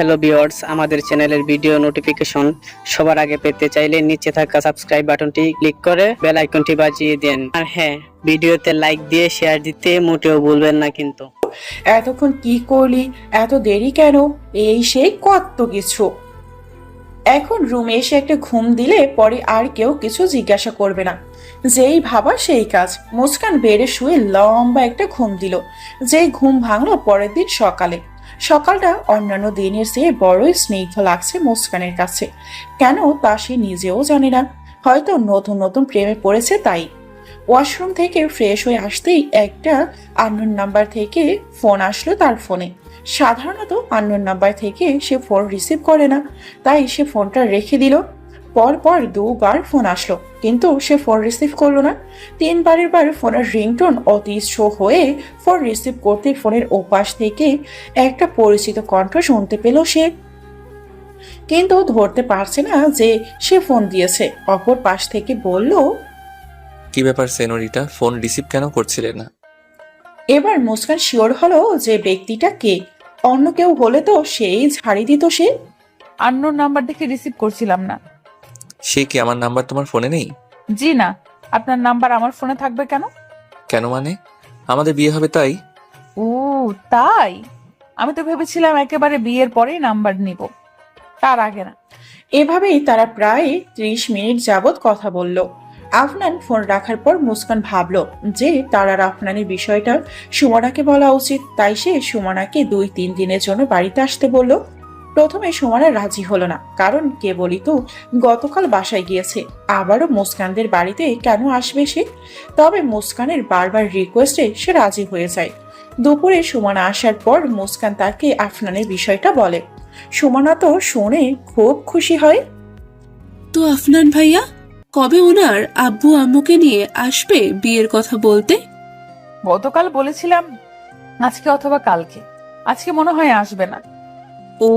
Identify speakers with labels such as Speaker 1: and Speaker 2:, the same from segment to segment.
Speaker 1: Hello viewers, আমাদের চ্যানেলের video notification সবার আগে পেতে চাইলে নিচে থাকা সাবস্ক্রাইব বাটনটি ক্লিক করে বেল আইকনটি বাজিয়ে দেন। আর হ্যাঁ, ভিডিওতে লাইক দিয়ে শেয়ার দিতে মোটেও ভুলবেন না কিন্তু।
Speaker 2: এতক্ষণ কি করলি? এত দেরি কেন? এই সেই কত কিছু। এখন রুমে এসে একটা ঘুম দিলে পরে আর কেউ কিছু জিজ্ঞাসা করবে না। যেই ভাবা সেই কাজ। মুস্কান বেড়ে শুয়ে লম্বা একটা ঘুম দিল। যেই ঘুম ভাঙলো পরের দিন সকালে। সকালটা অন্যান্য দিনের চেয়ে বড়ই স্নিগ্ধ লাগছে মুস্কানের কাছে। কেন তা সে নিজেও জানে না। হয়তো নতুন নতুন প্রেমে পড়েছে তাই। ওয়াশরুম থেকে ফ্রেশ হয়ে আসতেই একটা আননোন নাম্বার থেকে ফোন আসলো তার ফোনে। সাধারণত আননোন নাম্বার থেকে সে ফোন রিসিভ করে না, তাই সে ফোনটা রেখে দিল। পর দুবার ফোন আসলো, কিন্তু সে ফোন রিসিভ করলো না। তিনবারের বার ফোনের রিংটোন অতিষ্ঠ হয়ে ফোন রিসিভ করতে ফোনের ওপাশ থেকে একটা পরিচিত কণ্ঠ শুনতে পেল সে, কিন্তু ধরতে পারছে না যে সে ফোন দিয়েছে। অপর পাশ থেকে বলল,
Speaker 3: কি ব্যাপার সেনোরিটা, ফোন রিসিভ কেন করছিলে না?
Speaker 2: এবার মুস্কান শিওর হলো যে ব্যক্তিটা কে। অন্য কেউ হলে তো সেই ঝাড়ি দিত সে।
Speaker 4: আননোন নাম্বার দেখে রিসিভ করছিলাম না।
Speaker 3: সে কি আমার নাম্বার তোমার ফোনে নেই?
Speaker 4: জি না, আপনার নাম্বার আমার ফোনে থাকবে কেন?
Speaker 3: কেন মানে? আমাদের বিয়ে হবে তাই?
Speaker 4: ও তাই? আমি তো ভেবেছিলাম একেবারে বিয়ের পরেই নাম্বার নিব, তার আগে না।
Speaker 2: এভাবেই তারা প্রায় 30 মিনিট যাবৎ কথা বলল। আফনান ফোন রাখার পর মুস্কান ভাবলো যে তার আর আফনানের বিষয়টা সুমনাকে বলা উচিত, তাই সে সুমনাকে 2-3 দিনের জন্য বাড়িতে আসতে বলল। প্রথমে সুমনা রাজি হলো না, কারণ কেবলই তো গতকাল বাসায় গিয়েছে, আবারও মুস্কানদের বাড়িতে কেন আসবে সে। তবে মুস্কানের বারবার রিকোয়েস্টে সে রাজি হয়ে যায়। দুপুরে সুমনা আসার পর মুস্কান তাকে আফনানের বিষয়টা বলে। সুমনা তো শুনে খুব খুশি হয়।
Speaker 5: তো আফনান ভাইয়া কবে ওনার আব্বু আম্মুকে নিয়ে আসবে বিয়ের কথা বলতে?
Speaker 4: গতকাল বলেছিলাম আজকে অথবা কালকে, আজকে মনে হয় আসবে না।
Speaker 5: ও,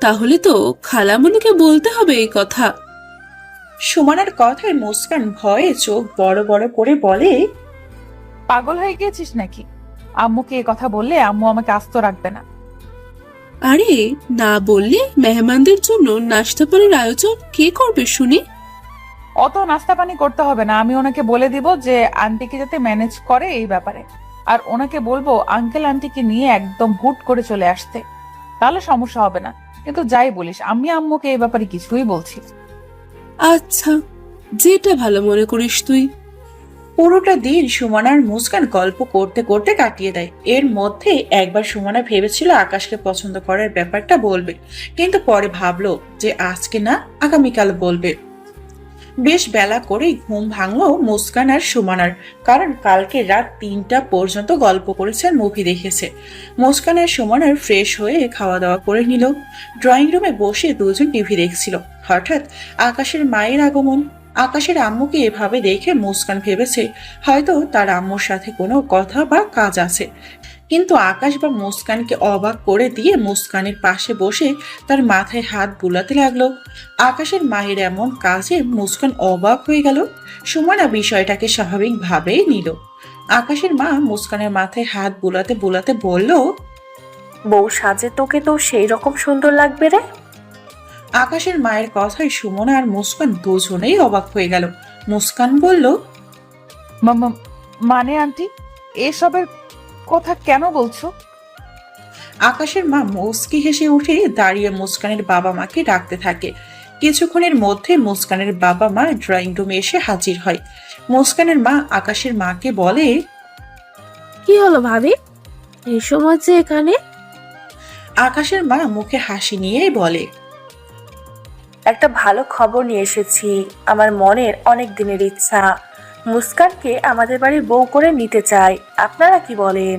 Speaker 5: তাহলে তো খালামণিকে বলতে হবে এই কথা।
Speaker 2: সুমনার কথায় মুস্কান ভয়ে চোখ বড় বড় করে বলে,
Speaker 4: পাগল হয়ে গেছিস নাকি? আম্মুকে এ কথা বললে আম্মু আমাকে আস্ত রাখবে না।
Speaker 5: আরে না বললে মেহমানদের জন্য নাস্তা পানির আয়োজন কে করবে শুনি?
Speaker 4: অত নাস্তা পানি করতে হবে না, আমি ওনাকে বলে দিব যে আন্টিকে যাতে ম্যানেজ করে এই ব্যাপারে। আর ওনাকে বলবো আঙ্কেল আন্টিকে নিয়ে একদম হুট করে চলে আসতে, তাহলে সমস্যা হবে না। কিন্তু যাই বলিস, আমি আম্মুকে এই ব্যাপারে কিছুই বলছি।
Speaker 5: আচ্ছা, যেটা ভালো মনে করিস তুই।
Speaker 2: পুরোটা দিন সুমনার মুস্কান গল্প করতে করতে কাটিয়ে দেয়। এর মধ্যে একবার সুমনা ভেবেছিল আকাশকে পছন্দ করার ব্যাপারটা বলবে, কিন্তু পরে ভাবলো যে আজকে না, আগামীকাল বলবে। বেশ বেলা করেই ঘুম ভাঙলো মুস্কান আর সুমনার, কারণ কালকে রাত 3টা পর্যন্ত গল্প করেছে আর মুভি দেখেছে। মুস্কান আর সুমনার ফ্রেশ হয়ে খাওয়া দাওয়া করে নিল। ড্রয়িং রুমে বসে দুজন টিভি দেখছিল। হঠাৎ আকাশের মায়ের আগমন। আকাশের আম্মুকে এভাবে দেখে মুস্কান ভেবেছে হয়তো তার আম্মুর সাথে কোনো কথা বা কাজ আছে, কিন্তু আকাশ বা মুস্কানকে অবাক করে দিয়ে মুস্কানের পাশে বসে তার মাথায় হাত বুলাতে লাগলো। আকাশের মায়ের এমন কাজে মুস্কান অবাক হয়ে গেল। সুমনা বিষয়টাকে স্বাভাবিকভাবেই নিল। আকাশের মা মুস্কানের মাথায় হাত বুলাতে বুলাতে বলল,
Speaker 6: বউ সাজে তোকে তো সেই রকম সুন্দর লাগবে রে।
Speaker 2: আকাশের মায়ের কথায় সুমনা আর মুস্কান দুজনেই অবাক হয়ে গেল। মুস্কান বলল,
Speaker 4: মানে আন্টি এসবের কথা কেন বলছো?
Speaker 2: আকাশের মা মুস্কি হেসে উঠে দাঁড়িয়ে মুস্কানের বাবা মাকে ডাকতে থাকে। কিছুক্ষণের মধ্যে মুস্কানের বাবা মা ড্রয়িং রুমে এসে হাজির হয়। মুস্কানের মা আকাশের মাকে বলে,
Speaker 6: কি হলো ভাবি, এই সময় যে এখানে?
Speaker 2: আকাশের মা মুখে হাসি নিয়েই বলে,
Speaker 6: একটা ভালো খবর নিয়ে এসেছি। আমার মনের অনেক দিনের ইচ্ছা, মুস্কানকে আমাদের বাড়ির বউ করে নিতে চাই। আপনারা কি বলেন?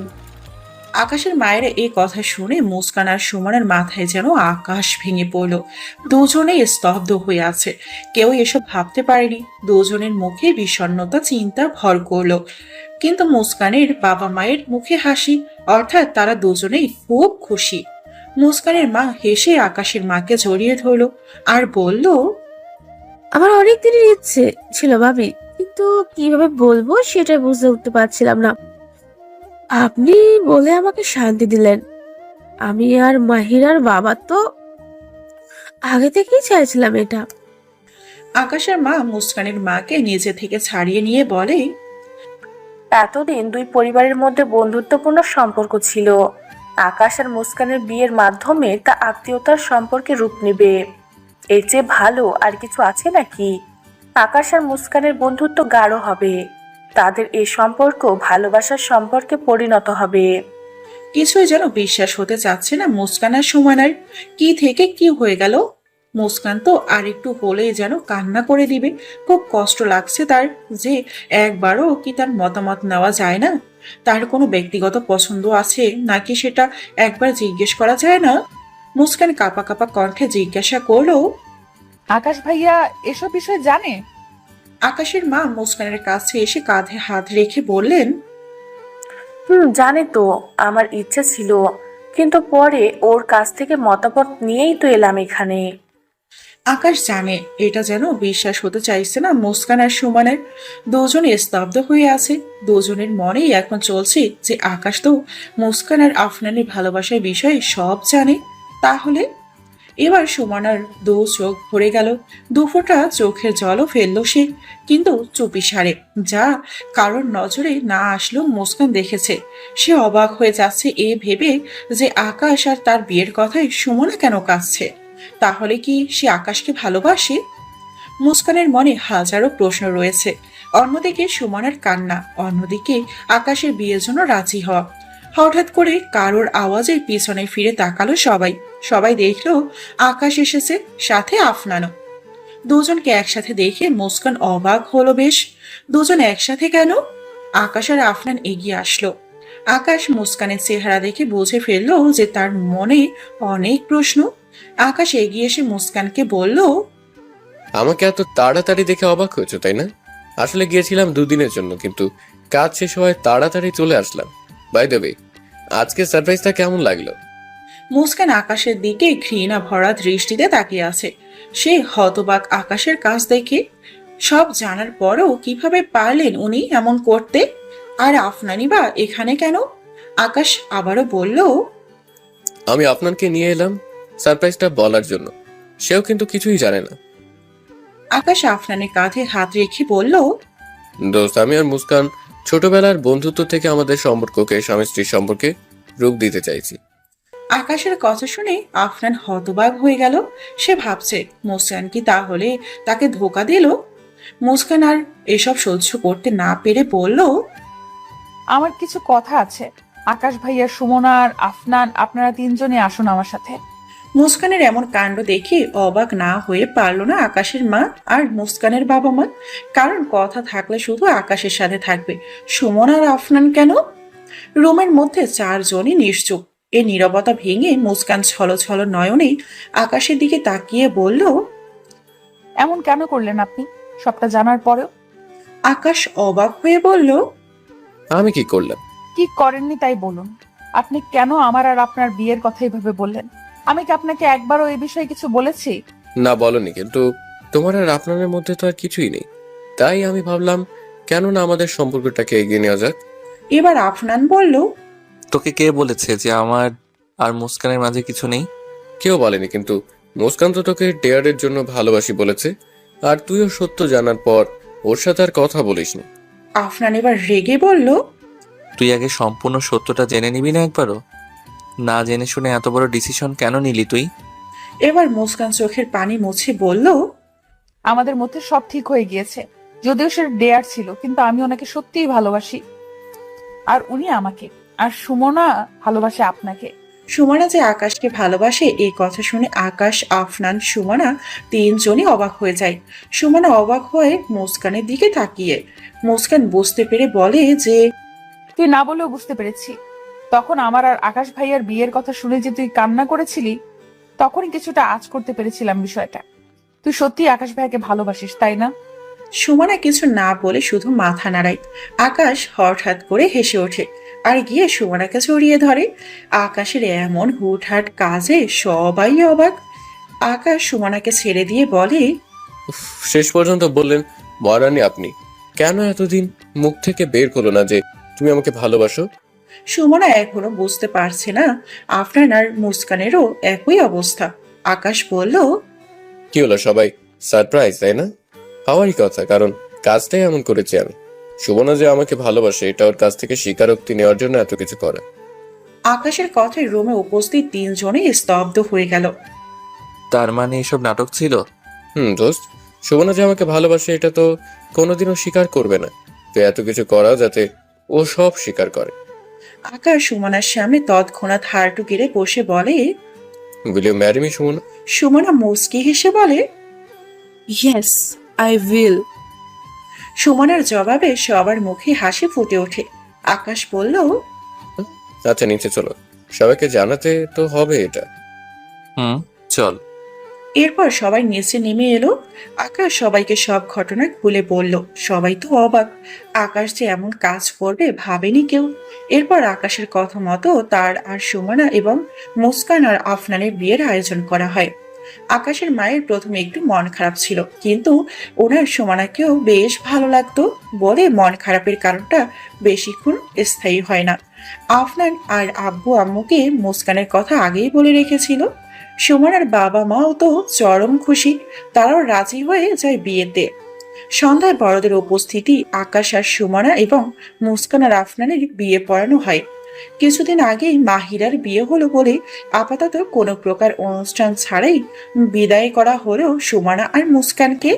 Speaker 2: আকাশের মায়ের এই কথা শুনে মুস্কান আর সুমনের মাথায় যেন আকাশ ভেঙে পড়ল। দুজনেই স্তব্ধ হয়ে আছে। কেউ এসব ভাবতে পারেনি। দুজনের মুখে বিষণ্ণতা চিন্তা ভর করলো, কিন্তু মুস্কানের বাবা মায়ের মুখে হাসি, অর্থাৎ তারা দুজনেই খুব খুশি। মুস্কানের মা হেসে আকাশের মাকে জড়িয়ে ধরলো আর বলল,
Speaker 6: আমার অনেক দিনের ইচ্ছে ছিল ভাবি, কিন্তু কিভাবে বলবো সেটা বুঝে উঠতে পারছিলাম না। আপনি বলে আমাকে শান্তি দিলেন।
Speaker 7: আমি আর মাহিরার বাবা তো আগে থেকেই চাইছিলাম এটা।
Speaker 2: আকাশের মা মুস্কানের মাকে নিজে থেকে ছাড়িয়ে নিয়ে বলে,
Speaker 6: এতদিন দুই পরিবারের মধ্যে বন্ধুত্বপূর্ণ সম্পর্ক ছিল। আকাশ আর মুস্কানের বিয়ের মাধ্যমে তা আত্মীয়তার সম্পর্কে রূপ নেবে। এর চেয়ে ভালো আর কিছু আছে নাকি? আকাশ আর মুস্কানের বন্ধুত্ব গাঢ় হবে। তাদের এই সম্পর্ক ভালোবাসার সম্পর্কে পরিণত হবে।
Speaker 2: কিছুই যেন বিশ্বাস হতে চাচ্ছে না মুস্কান আর সুমনার। কি থেকে কি হয়ে গেল? মুস্কান তো আর একটু হলেই যেন কান্না করে দিবে। খুব কষ্ট লাগছে তার, যে একবারও কি তার মতামত নেওয়া যায় না? তার কোনো ব্যক্তিগত পছন্দ আছে নাকি সেটা একবার জিজ্ঞেস করা যায় না? মুস্কান কাঁপা কাঁপা কণ্ঠে জিজ্ঞাসা করলো।
Speaker 4: আকাশ ভাইয়া এসব বিষয়ে জানে?
Speaker 2: আকাশের মা মুস্কানের কাছে এসে কাঁধে হাত রেখে বললেন,
Speaker 6: জানে তো। আমার ইচ্ছে ছিল, কিন্তু পরে ওর কাছ থেকে মতামত নিয়েই তো এলাম এখানে।
Speaker 2: আকাশ জানে, এটা যেন বিশ্বাস হতে চাইছে না মুস্কান আর সুমনের। দুজনে স্তব্ধ হয়ে আছে। দুজনের মনেই এখন চলছে যে আকাশ তো মুস্কান আর আফনানের ভালোবাসার বিষয়ে সব জানে। তাহলে এবার সুমনার দু চোখ ভরে গেল, দুফোঁটা চোখের জলও ফেললো সে, কিন্তু চুপি সারে, যা কারোর নজরে না আসলো মুস্কান দেখেছে। সে অবাক হয়ে যাচ্ছে এ ভেবে যে আকাশ আর তার বিয়ের কথায় সুমনা কেন কাঁদছে। তাহলে কি সে আকাশকে ভালোবাসে? মুস্কানের মনে হাজারো প্রশ্ন রয়েছে। অন্যদিকে সুমনার কান্না, অন্যদিকে আকাশের বিয়ের জন্য রাজি হওয়া। হঠাৎ করে কারোর আওয়াজে পিছনে ফিরে তাকালো সবাই। সবাই দেখলো আকাশ এসেছে, সাথে আফনানও। দুজনকে একসাথে দেখে মুস্কান অবাক হলো বেশ। দুজন একসাথে কেন? আকাশ আর আফনান এগিয়ে আসলো। আকাশ মুস্কানের চেহারা দেখে বুঝে ফেললো যে তার মনে অনেক প্রশ্ন। আকাশ এগিয়ে এসে মুস্কানকে বলল,
Speaker 3: আমাকে এত তাড়াতাড়ি দেখে অবাক হয়েছো তাই না? আসলে গিয়েছিলাম দুদিনের জন্য, কিন্তু কাজ শেষ হওয়ায় তাড়াতাড়ি চলে আসলাম। বাই দ্য ওয়ে, আজকে সারপ্রাইজটা কেমন লাগলো?
Speaker 2: মুস্কান আকাশের দিকে ঘৃণা ভরা দৃষ্টিতে তাকিয়ে আছে। সে হতবাক আকাশের কাজ দেখে। সব জানার পরও কিভাবে পারলেন উনি এমন করতে? আর আফনানি বা এখানে কেন? আকাশ আবারও বলল,
Speaker 3: আমি আপনাকে নিয়ে এলাম সারপ্রাইজটা বলার জন্য। সেও কিন্তু কিছুই জানে না।
Speaker 2: আকাশ আফনানের কাঁধে হাত রেখে বলল,
Speaker 3: দোস্ত, আমি আর মুস্কান ছোটবেলার বন্ধুত্ব থেকে আমাদের সম্পর্ককে স্বামী স্ত্রীর সম্পর্কে রূপ দিতে চাইছি।
Speaker 2: আকাশের কথা শুনে আফনান হতবাক হয়ে গেল। সে ভাবছে মুস্কান কি তাহলে তাকে ধোকা দিল? মুস্কান আর এসব সহ্য করতে না পেরে বলল,
Speaker 4: আমার কিছু কথা আছে। আকাশ ভাইয়া, সুমনা আর আফনান, আপনারা তিনজনে আসুন আমার সাথে।
Speaker 2: মুস্কানের এমন কাণ্ড দেখে অবাক না হয়ে পারল না আকাশের মা আর মুস্কানের বাবা মা। কারণ কথা থাকলে শুধু আকাশের সাথে থাকবে, সুমন আর আফনান কেন? রুমের মধ্যে চারজনই নিশ্চুপ। এই নীরবতা ভেঙে মুস্কান ছলো ছলো নয়নে আকাশের দিকে তাকিয়ে বলল,
Speaker 4: এমন কেন করলেন আপনি সবটা জানার পরেও?
Speaker 2: আকাশ অবাক হয়ে বলল,
Speaker 3: আমি কি করলাম?
Speaker 4: কি করেননি তাই বলুন। আপনি কেন আমার আর আপনার বিয়ের কথা এইভাবে বললেন? আমি কি আপনাকে একবারও এই বিষয়ে কিছু বলেছি?
Speaker 3: না বলনি, কিন্তু তোমার আর আপনাদের মধ্যে তো আর কিছুই নেই। তাই আমি ভাবলাম কেন না আমাদের সম্পর্কটাকে এগিয়ে নেওয়া যাক।
Speaker 2: এবার আফনান বলল,
Speaker 8: তোকে কে বলেছে যে আমার আর মুস্কানের মাঝে কিছু নেই?
Speaker 3: কেউ বলেনি, কিন্তু মুস্কান তো তোকে ডেয়ারের জন্য ভালোবাসি বলেছে। আর তুইও সত্য জানার পর ওর সাথে আর কথা বলিসনি।
Speaker 2: আফনান এবার রেগে বলল,
Speaker 8: তুই আগে সম্পূর্ণ সত্যটা জেনে নিবি না একবারও? না জেনে শুনে এত বড় ডিসিশন কেন নিলি তুই?
Speaker 2: এবার মুস্কান চোখের পানি মুছে বলল,
Speaker 4: আমাদের মধ্যে সব ঠিক হয়ে গিয়েছে। যদিও সে ডেয়ার ছিল, কিন্তু আমি ওনাকে সত্যিই ভালোবাসি, আর উনি আমাকে। আর সুমনা ভালোবাসে আপনাকে।
Speaker 2: সুমনা যে আকাশকে ভালোবাসে এই কথা শুনে আকাশ, আফনান, সুমনা তিনজনই অবাক হয়ে যায়। সুমনা অবাক হয়ে মুস্কানের দিকে তাকিয়ে। মুস্কান বুঝতে পেরে বলে যে,
Speaker 4: তুই না বলেও বুঝতে পেরেছি। তখন আমার আর আকাশ ভাইয়ার বিয়ের কথা শুনে যে তুই কান্না করেছিলি, তখনই কিছুটা আঁচ করতে পেরেছিলাম বিষয়টা। তুই সত্যি আকাশ ভাইয়াকে ভালোবাসিস, তাই না?
Speaker 2: সুমনা কিছু না বলে শুধু মাথা নাড়ায়। আকাশ হঠাৎ করে হেসে ওঠে আর গিয়ে সুমনাকে জড়িয়ে ধরে। আকাশের এমন হুটহাট কাজে সবাই অবাক। আকাশ সুমনাকে ছেড়ে দিয়ে বলে,
Speaker 3: উফ, শেষ পর্যন্ত বললেন মহারানী আপনি। কেন এতদিন মুখ থেকে বের করলো না যে তুমি আমাকে ভালোবাসো?
Speaker 2: সুমনা এখনো বুঝতে পারছে না আফরান আর মুস্কানেরও একই অবস্থা। আকাশ বলল,
Speaker 3: কি হলো, সবাই সারপ্রাইজ তাই না? হওয়ারই কথা, কারণ কাজটাই এমন করেছি আমি। সুবর্ণা যে আমাকে ভালোবাসে এটা ওর কাছ থেকে স্বীকারোক্তি নেওয়ার জন্য এত কিছু করে।
Speaker 2: আকাশের কথায় রুমে উপস্থিত তিনজনই স্তব্ধ হয়ে গেল।
Speaker 8: তার মানে এসব নাটক ছিল?
Speaker 3: দোস্ত, সুবর্ণা যে আমাকে ভালোবাসে এটা তো কোনোদিনও স্বীকার করবে না। তো এত কিছু করা যাতে ও সব স্বীকার করে।
Speaker 2: আকাশ সুমনার সামনে তৎক্ষণাৎ হাঁটু গেড়ে বসে বলে।
Speaker 3: Will you marry me Sumana?
Speaker 2: Sumana মুচকি হেসে বলে,
Speaker 5: ইয়েস, আই উইল।
Speaker 2: সুমনার জবাবে সবার মুখে হাসি ফুটে ওঠে। আকাশ বলল,
Speaker 3: আচ্ছা নিচে চলো, সবাইকে জানাতে তো হবে এটা।
Speaker 8: চল।
Speaker 2: এরপর সবাই নিচে নেমে এলো। আকাশ সবাইকে সব ঘটনা খুলে বলল। সবাই তো অবাক, আকাশ যে এমন কাজ করবে ভাবেনি কেউ। এরপর আকাশের কথা মতো তার আর সুমনা এবং মুস্কান আর আফনানের বিয়ের আয়োজন করা হয়। আকাশের মায়ের প্রথমে একটু মন খারাপ ছিল, কিন্তু ওনার সুমনাকেও বেশ ভালো লাগতো বলে মন খারাপের কারণটা বেশিক্ষণ স্থায়ী হয় না। আফনান আর আব্বু আম্মুকে মুস্কানের কথা আগেই বলে রেখেছিল। সুমনার বাবা মাও তো চরম খুশি, তারাও রাজি হয়ে যায় বিয়েতে। সন্ধ্যায় বড়দের উপস্থিতি আকাশ আর সুমনা এবং মুস্কান আর আফনানের বিয়ে পড়ানো হয়। কিছুদিন আগেই মাহিরার বিয়ে হলো বলে আপাতত কোনো প্রকার অনুষ্ঠান ছাড়াই বিদায় করা হলেও সুমনা আর মুস্কানকে।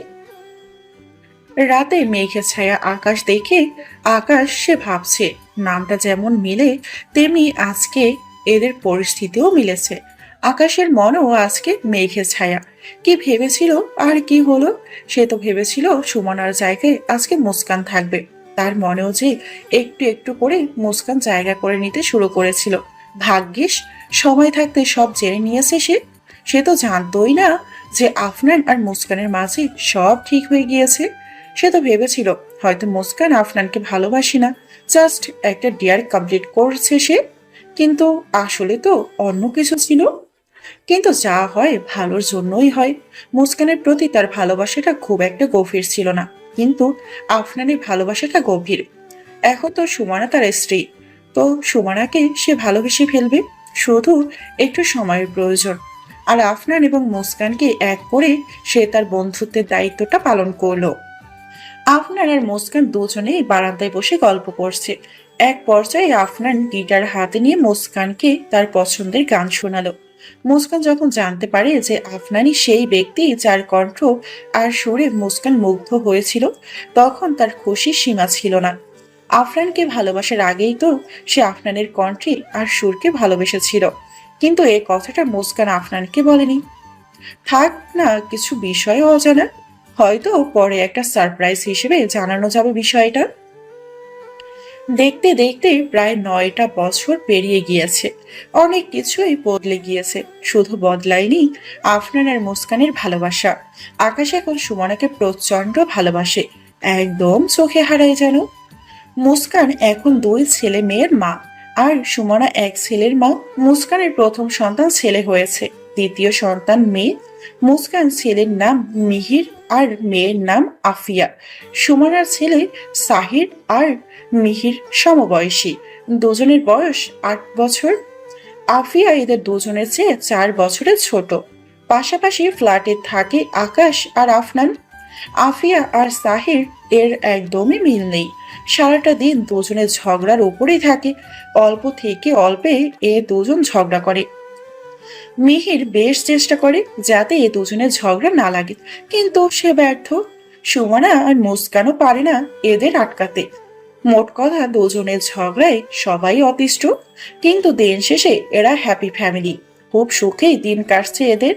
Speaker 2: রাতে মেঘে ছায়া আকাশ দেখে আকাশ সে ভাবছে নামটা যেমন মিলে তেমনি আজকে এদের পরিস্থিতিও মিলেছে। আকাশের মনও আজকে মেঘে ছায়া। কি ভেবেছিল আর কি হলো? সে তো ভেবেছিল সুমনার জায়গায় আজকে মুস্কান থাকবে। তার মনেও যে একটু একটু করে মুস্কান জায়গা করে নিতে শুরু করেছিল। ভাগ্যিস সময় থাকতে সব জেনে নিয়েছে সে। সে তো জানতোই না যে আফনান আর মুস্কানের মাঝে সব ঠিক হয়ে গিয়েছে। সে তো ভেবেছিল হয়তো মুস্কান আফনানকে ভালোবাসি না, জাস্ট একটা ডিয়ার কমপ্লিট করছে সে। কিন্তু আসলে তো অন্য কিছু ছিল। কিন্তু যা হয় ভালোর জন্যই হয়। মুস্কানের প্রতি তার ভালোবাসাটা খুব একটা গভীর ছিল না, কিন্তু আফনানের ভালোবাসাটা গভীর। এখন তো সুমনা তার স্ত্রী, তো সুমনাকে সে ভালোবেসে ফেলবে। শুধু একটু সময়ের প্রয়োজন। আর আফনান এবং মুস্কানকে এক করে সে তার বন্ধুত্বের দায়িত্বটা পালন করলো। আফনান আর মুস্কান দুজনেই বারান্দায় বসে গল্প করছে। এক পর্যায়ে আফনান গিটার হাতে নিয়ে মুস্কানকে তার পছন্দের গান শোনালো। মুস্কান যখন জানতে পারে যে আফনানই সেই ব্যক্তি যার কণ্ঠ আর সুরে মুস্কান মুগ্ধ হয়েছিল, তখন তার খুশির সীমা ছিল না। আফনানকে ভালোবাসার আগেই তো সে আফনানের কণ্ঠে আর সুরকে ভালোবেসেছিল, কিন্তু এই কথাটা মুস্কান আফনানকে বলেনি। থাক না কিছু বিষয় অজানা, হয়তো পরে একটা সারপ্রাইজ হিসেবে জানানো যাবে বিষয়টা। দেখতে দেখতে প্রায় 9টা বছর পেরিয়ে গিয়েছে। অনেক কিছুই বদলে গিয়েছে, শুধু বদলায়নি আফনান আর মুস্কানের ভালোবাসা। আকাশ এখন সুমনাকে প্রচন্ড ভালোবাসে, একদম চোখে হারায় যেন। মুস্কান এখন 2 ছেলে মেয়ের মা, আর সুমনা এক ছেলের মা। মুস্কানের প্রথম সন্তান ছেলে হয়েছে, দ্বিতীয় সন্তান মেয়ে। মুস্কান ছেলের নাম মিহির আর মেয়ের নাম আফিয়া। সুমনার ছেলে সাহির আর মিহির সমবয়সী, দুজনের বয়স 8 বছর। আফিয়া এদের দুজনের চেয়ে 4 বছরের ছোট। পাশাপাশি ফ্ল্যাটে থাকে আকাশ আর আফনান। আফিয়া আর সাহির এর একদমই মিল নেই। সারাটা দিন দুজনের ঝগড়ার উপরেই থাকে। অল্প থেকে অল্পে এ দুজন ঝগড়া করে। মিহির বেশ চেষ্টা করে যাতে এ দুজনের ঝগড়া না লাগে, কিন্তু সে ব্যর্থ। সুমনা আর মুস্কানও পারে না এদের আটকাতে। মোট কথা দুজনের ঝগড়ায় সবাই অতিষ্ঠ, কিন্তু দিন শেষে এরা হ্যাপি ফ্যামিলি। খুব সুখেই দিন কাটছে এদের।